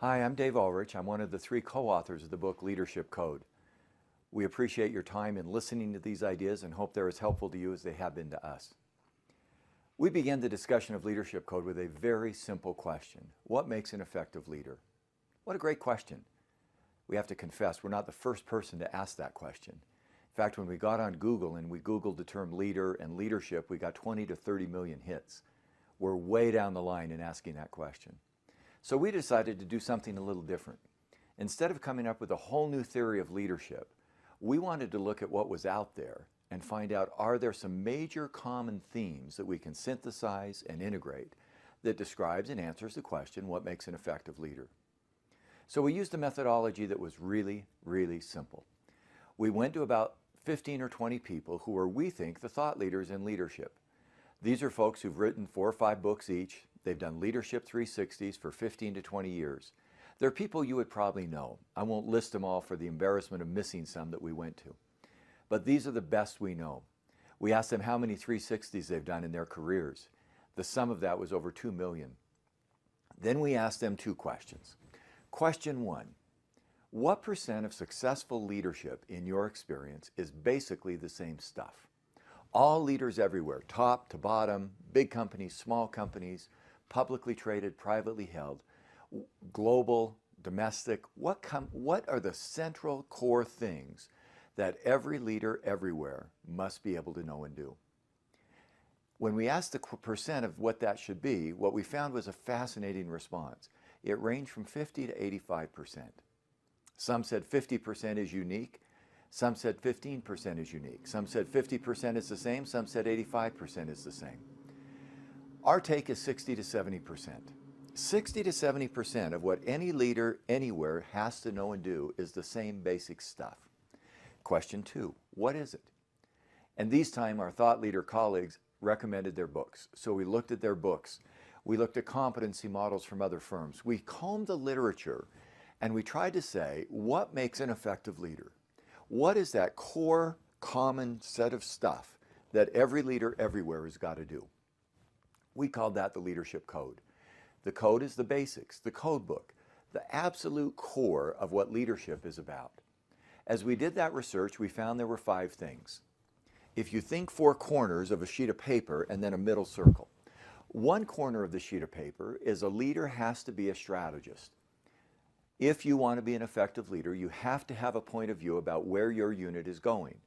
Hi, I'm Dave Ulrich. I'm one of the three co-authors of the book Leadership Code. We appreciate your time in listening to these ideas and hope they're as helpful to you as they have been to us. We began the discussion of Leadership Code with a very simple question. What makes an effective leader? What a great question. We have to confess, we're not the first person to ask that question. In fact, when we got on Google and we Googled the term leader and leadership, we got 20 to 30 million hits. We're way down the line in asking that question. So we decided to do something a little different. Instead of coming up with a whole new theory of leadership, we wanted to look at what was out there and find out, are there some major common themes that we can synthesize and integrate that describes and answers the question, what makes an effective leader? So we used a methodology that was really, really simple. We went to about 15 or 20 people who are, we think, the thought leaders in leadership. These are folks who've written 4 or 5 books each. They've done Leadership 360s for 15 to 20 years. They're people you would probably know. I won't list them all for the embarrassment of missing some that we went to. But these are the best we know. We asked them how many 360s they've done in their careers. The sum of that was over 2 million. Then we asked them 2 questions. Question 1, what % of successful leadership in your experience is basically the same stuff? All leaders everywhere, top to bottom, big companies, small companies, publicly traded, privately held, global, domestic, what are the central core things that every leader everywhere must be able to know and do? When we asked the percent of what that should be, what we found was a fascinating response. It ranged from 50 to 85%. Some said 50% is unique. Some said 15% is unique. Some said 50% is the same. Some said 85% is the same. Our take is 60 to 70%. 60 to 70% of what any leader anywhere has to know and do is the same basic stuff. Question 2, what is it? And this time our thought leader colleagues recommended their books. So we looked at their books. We looked at competency models from other firms. We combed the literature and we tried to say, what makes an effective leader? What is that core, common set of stuff that every leader everywhere has got to do? We called that the Leadership Code. The code is the basics, the code book, the absolute core of what leadership is about. As we did that research, we found there were 5 things. If you think 4 corners of a sheet of paper and then a middle circle, one corner of the sheet of paper is a leader has to be a strategist. If you want to be an effective leader, you have to have a point of view about where your unit is going.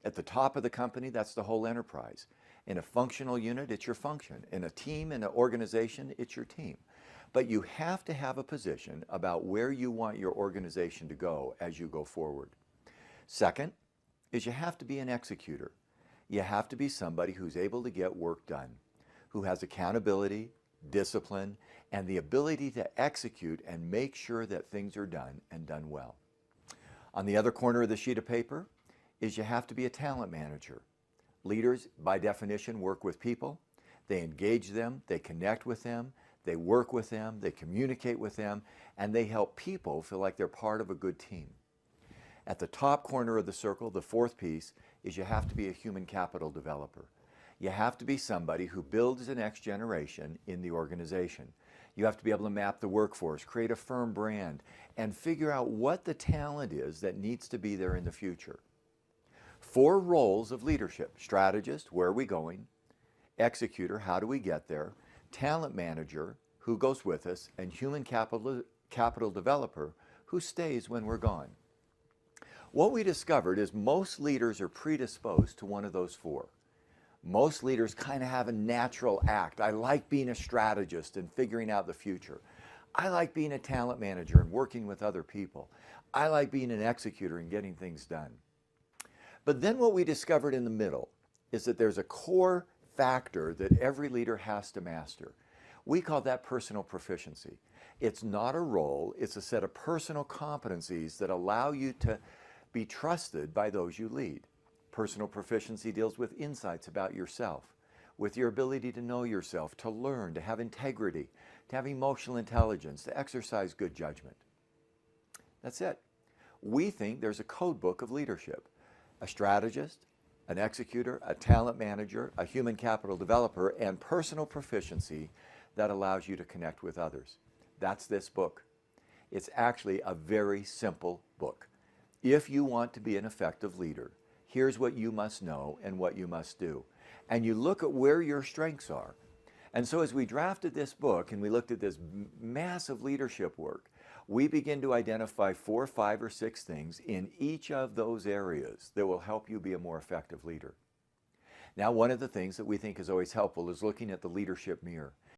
At the top of the company, that's the whole enterprise. In a functional unit, it's your function. In a team, in an organization, it's your team. But you have to have a position about where you want your organization to go as you go forward. Second is you have to be an executor. You have to be somebody who's able to get work done, who has accountability, discipline, and the ability to execute and make sure that things are done and done well. On the other corner of the sheet of paper is you have to be a talent manager. Leaders, by definition, work with people. They engage them, they connect with them, they work with them, they communicate with them, and they help people feel like they're part of a good team. At the top corner of the circle, the 4th piece, is you have to be a human capital developer. You have to be somebody who builds the next generation in the organization. You have to be able to map the workforce, create a firm brand, and figure out what the talent is that needs to be there in the future. 4 roles of leadership: strategist, where are we going? Executor, how do we get there? Talent manager, who goes with us? And human capital developer, who stays when we're gone. What we discovered is most leaders are predisposed to one of those 4. Most leaders kind of have a natural act. I like being a strategist and figuring out the future. I like being a talent manager and working with other people. I like being an executor and getting things done. But then what we discovered in the middle is that there's a core factor that every leader has to master. We call that personal proficiency. It's not a role, it's a set of personal competencies that allow you to be trusted by those you lead. Personal proficiency deals with insights about yourself, with your ability to know yourself, to learn, to have integrity, to have emotional intelligence, to exercise good judgment. That's it. We think there's a code book of leadership. A strategist, an executor, a talent manager, a human capital developer, and personal proficiency that allows you to connect with others. That's this book. It's actually a very simple book. If you want to be an effective leader, here's what you must know and what you must do. And you look at where your strengths are. And so as we drafted this book and we looked at this massive leadership work, we begin to identify 4, 5, or 6 things in each of those areas that will help you be a more effective leader. Now, one of the things that we think is always helpful is looking at the leadership mirror.